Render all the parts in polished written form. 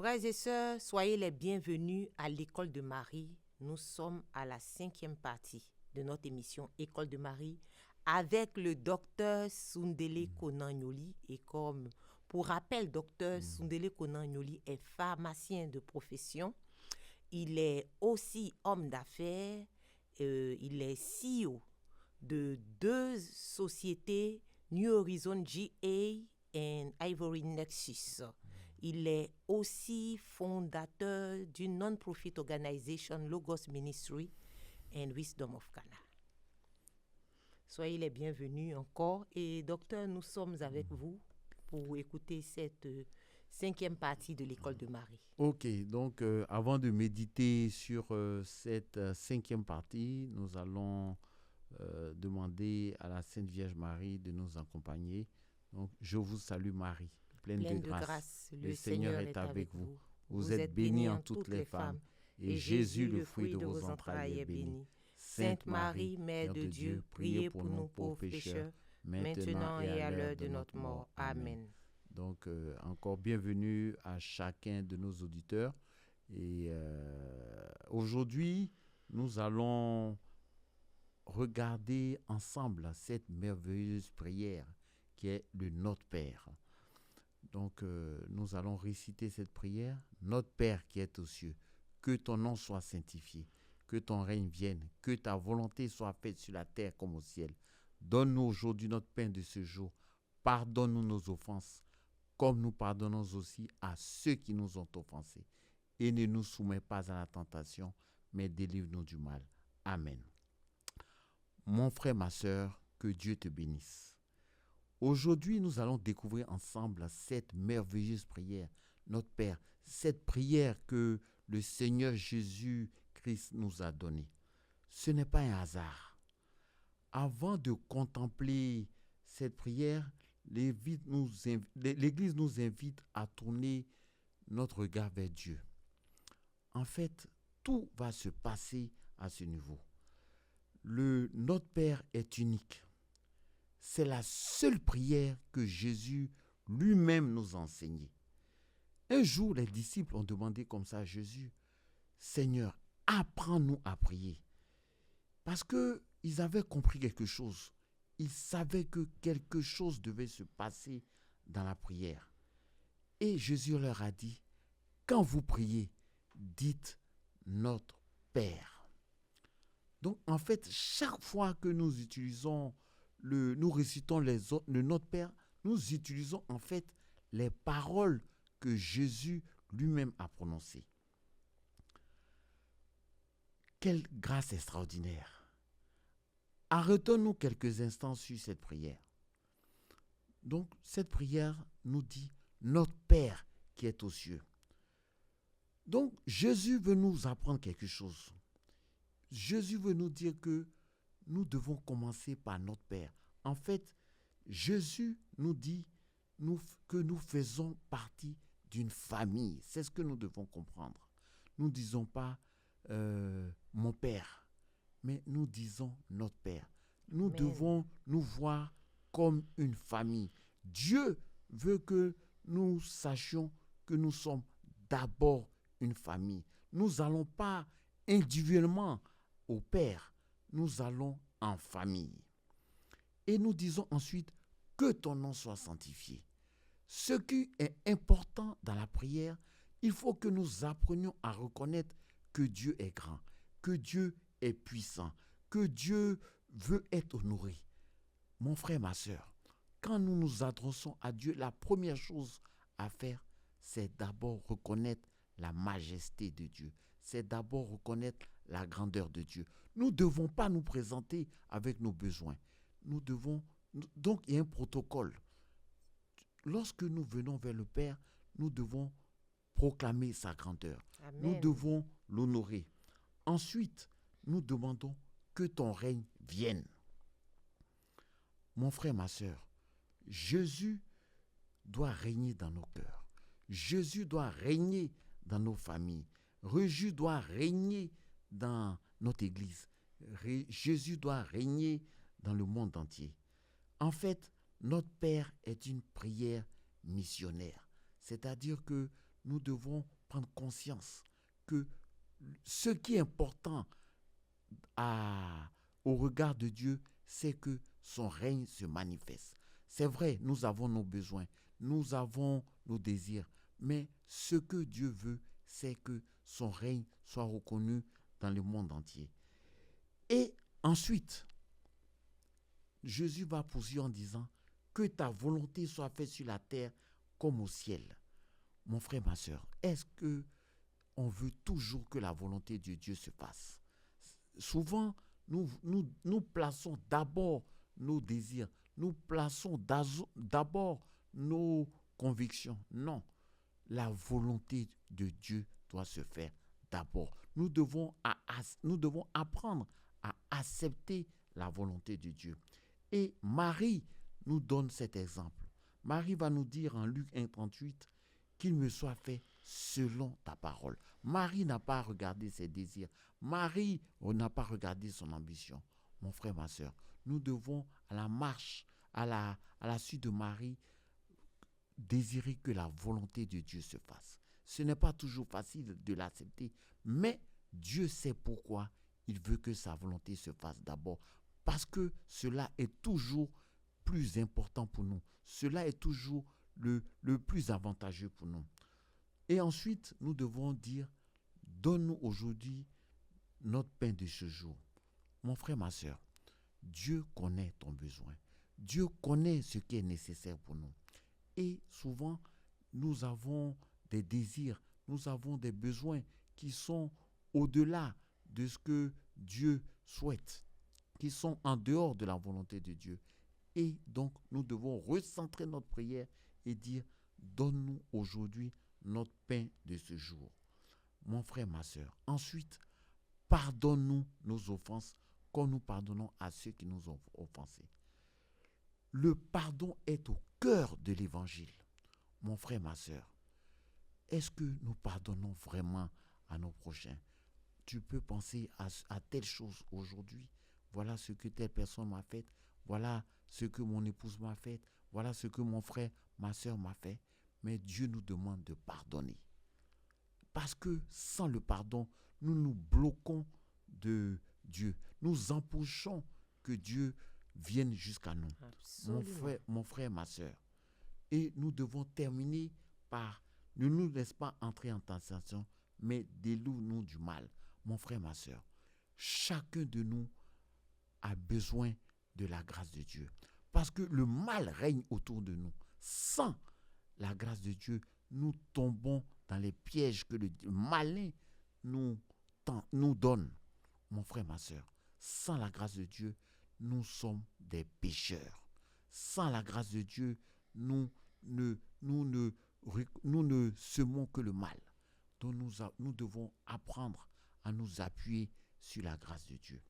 Frères et sœurs, soyez les bienvenus à l'École de Marie. Nous sommes à la 5e partie de notre émission École de Marie avec le docteur Sundele Konan-Gnoli. Et comme pour rappel, docteur Sundele Konan-Gnoli est pharmacien de profession. Il est aussi homme d'affaires. Il est CEO de 2 sociétés, New Horizon GA et Ivory Nexus. Il est aussi fondateur d'une non-profit organization, Logos Ministry and Wisdom of Ghana. Soyez les bienvenus encore. Et docteur, nous sommes avec vous pour écouter cette 5e partie de l'École de Marie. Ok, donc avant de méditer sur cette 5e partie, nous allons demander à la Sainte Vierge Marie de nous accompagner. Donc, je vous salue Marie, pleine de grâce. Le Seigneur est avec vous. Vous êtes bénie en toutes les femmes, et Jésus, le fruit de vos entrailles, est béni. Sainte Marie, Mère de Dieu, priez pour nous pauvres pécheurs, maintenant et à l'heure de notre mort. Amen. Donc, encore bienvenue à chacun de nos auditeurs. Et aujourd'hui, nous allons regarder ensemble cette merveilleuse prière qui est le Notre Père. Donc, nous allons réciter cette prière. Notre Père qui est aux cieux, que ton nom soit sanctifié, que ton règne vienne, que ta volonté soit faite sur la terre comme au ciel. Donne-nous aujourd'hui notre pain de ce jour. Pardonne-nous nos offenses, comme nous pardonnons aussi à ceux qui nous ont offensés. Et ne nous soumets pas à la tentation, mais délivre-nous du mal. Amen. Mon frère, ma sœur, que Dieu te bénisse. Aujourd'hui, nous allons découvrir ensemble cette merveilleuse prière, notre Père, cette prière que le Seigneur Jésus-Christ nous a donnée. Ce n'est pas un hasard. Avant de contempler cette prière, l'Église nous invite à tourner notre regard vers Dieu. En fait, tout va se passer à ce niveau. Notre Père est unique. C'est la seule prière que Jésus lui-même nous a enseignée. Un jour, les disciples ont demandé comme ça à Jésus, « Seigneur, apprends-nous à prier. » Parce qu'ils avaient compris quelque chose. Ils savaient que quelque chose devait se passer dans la prière. Et Jésus leur a dit, quand vous priez, dites notre Père. Donc, en fait, chaque fois que nous récitons le Notre Père, nous utilisons en fait les paroles que Jésus lui-même a prononcées. Quelle grâce extraordinaire! Arrêtons-nous quelques instants sur cette prière. Donc, cette prière nous dit notre Père qui est aux cieux. Donc, Jésus veut nous apprendre quelque chose. Jésus veut nous dire que nous devons commencer par notre Père. En fait, Jésus nous dit que nous faisons partie d'une famille. C'est ce que nous devons comprendre. Nous ne disons pas mon Père, mais nous disons notre Père. Nous devons nous voir comme une famille. Dieu veut que nous sachions que nous sommes d'abord une famille. Nous n'allons pas individuellement au Père, nous allons en famille. Et nous disons ensuite que ton nom soit sanctifié. Ce qui est important dans la prière, il faut que nous apprenions à reconnaître que Dieu est grand, que Dieu est puissant, que Dieu veut être honoré. Mon frère, ma sœur, quand nous nous adressons à Dieu, la première chose à faire, c'est d'abord reconnaître la majesté de Dieu. C'est d'abord reconnaître la grandeur de Dieu. Nous ne devons pas nous présenter avec nos besoins. Donc, il y a un protocole. Lorsque nous venons vers le Père, nous devons proclamer sa grandeur. Amen. Nous devons l'honorer. Ensuite, nous demandons que ton règne vienne. Mon frère, ma sœur, Jésus doit régner dans nos cœurs. Jésus doit régner dans nos familles. Jésus doit régner dans notre église. Jésus doit régner dans le monde entier. En fait, notre Père est une prière missionnaire. C'est-à-dire que nous devons prendre conscience que ce qui est important au regard de Dieu, c'est que son règne se manifeste. C'est vrai, nous avons nos besoins, nous avons nos désirs, mais ce que Dieu veut, c'est que son règne soit reconnu dans le monde entier. Et ensuite, Jésus va poursuivre en disant que ta volonté soit faite sur la terre comme au ciel. Mon frère, ma soeur, est-ce que on veut toujours que la volonté de Dieu se fasse? Souvent, nous plaçons d'abord nos désirs, nous plaçons d'abord nos convictions. Non, la volonté de Dieu doit se faire d'abord. Nous devons apprendre à accepter la volonté de Dieu. Et Marie nous donne cet exemple. Marie va nous dire en Luc 1,38 qu'il me soit fait selon ta parole. Marie n'a pas regardé ses désirs. Marie n'a pas regardé son ambition. Mon frère, ma soeur, nous devons à la marche, à la suite de Marie, désirer que la volonté de Dieu se fasse. Ce n'est pas toujours facile de l'accepter, mais Dieu sait pourquoi il veut que sa volonté se fasse d'abord. Parce que cela est toujours plus important pour nous. Cela est toujours le plus avantageux pour nous. Et ensuite, nous devons dire, donne-nous aujourd'hui notre pain de ce jour. Mon frère, ma soeur, Dieu connaît ton besoin. Dieu connaît ce qui est nécessaire pour nous. Et souvent, nous avons des désirs, nous avons des besoins qui sont au-delà de ce que Dieu souhaite, qui sont en dehors de la volonté de Dieu. Et donc, nous devons recentrer notre prière et dire, donne-nous aujourd'hui notre pain de ce jour. Mon frère, ma soeur. Ensuite, pardonne-nous nos offenses comme nous pardonnons à ceux qui nous ont offensés. Le pardon est au cœur de l'évangile. Mon frère, ma soeur, est-ce que nous pardonnons vraiment à nos prochains? Tu peux penser à telle chose aujourd'hui. Voilà ce que telle personne m'a fait. Voilà ce que mon épouse m'a fait. Voilà ce que mon frère, ma soeur m'a fait. Mais Dieu nous demande de pardonner. Parce que sans le pardon, nous nous bloquons de Dieu. Nous empêchons que Dieu vienne jusqu'à nous. Mon frère, ma soeur. Et nous devons terminer par ne nous laisse pas entrer en tentation, mais délivre-nous du mal. Mon frère, ma soeur, chacun de nous a besoin de la grâce de Dieu. Parce que le mal règne autour de nous. Sans la grâce de Dieu, nous tombons dans les pièges que le malin nous donne. Mon frère, ma soeur, sans la grâce de Dieu, nous sommes des pécheurs. Sans la grâce de Dieu, nous ne semons que le mal. Donc nous devons apprendre à nous appuyer sur la grâce de Dieu.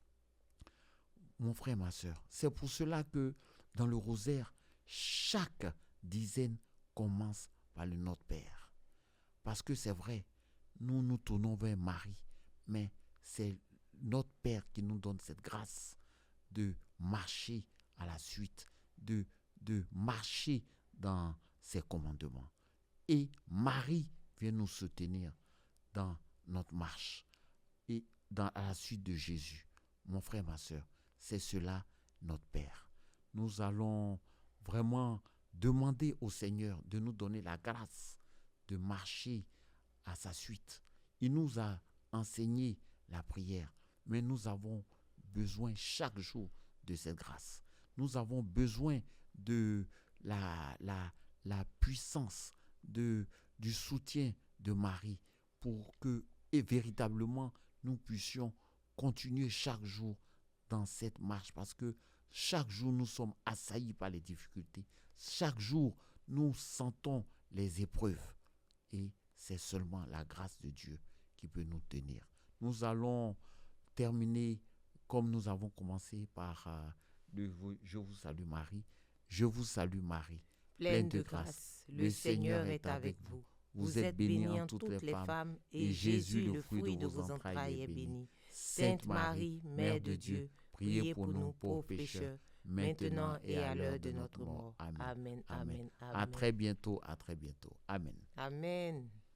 Mon frère, ma soeur, c'est pour cela que dans le rosaire, chaque dizaine commence par le Notre Père. Parce que c'est vrai, nous nous tournons vers Marie, mais c'est notre Père qui nous donne cette grâce de marcher à la suite, de marcher dans ses commandements. Et Marie vient nous soutenir dans notre marche et à la suite de Jésus. Mon frère, ma soeur, c'est cela notre Père. Nous allons vraiment demander au Seigneur de nous donner la grâce de marcher à sa suite. Il nous a enseigné la prière, mais nous avons besoin chaque jour de cette grâce. Nous avons besoin de la puissance, du soutien de Marie pour que véritablement nous puissions continuer chaque jour dans cette marche, parce que chaque jour nous sommes assaillis par les difficultés. Chaque jour nous sentons les épreuves et c'est seulement la grâce de Dieu qui peut nous tenir. Nous allons terminer comme nous avons commencé par Je vous salue Marie. Je vous salue Marie, pleine de grâce. Le Seigneur est avec vous. Vous êtes bénie en toutes les femmes, et Jésus, le fruit de vos entrailles, est béni. Sainte Marie, Mère de Dieu, priez pour nous pauvres pécheurs, maintenant et à l'heure de notre mort. Amen, amen, amen. À très bientôt, à très bientôt. Amen. Amen.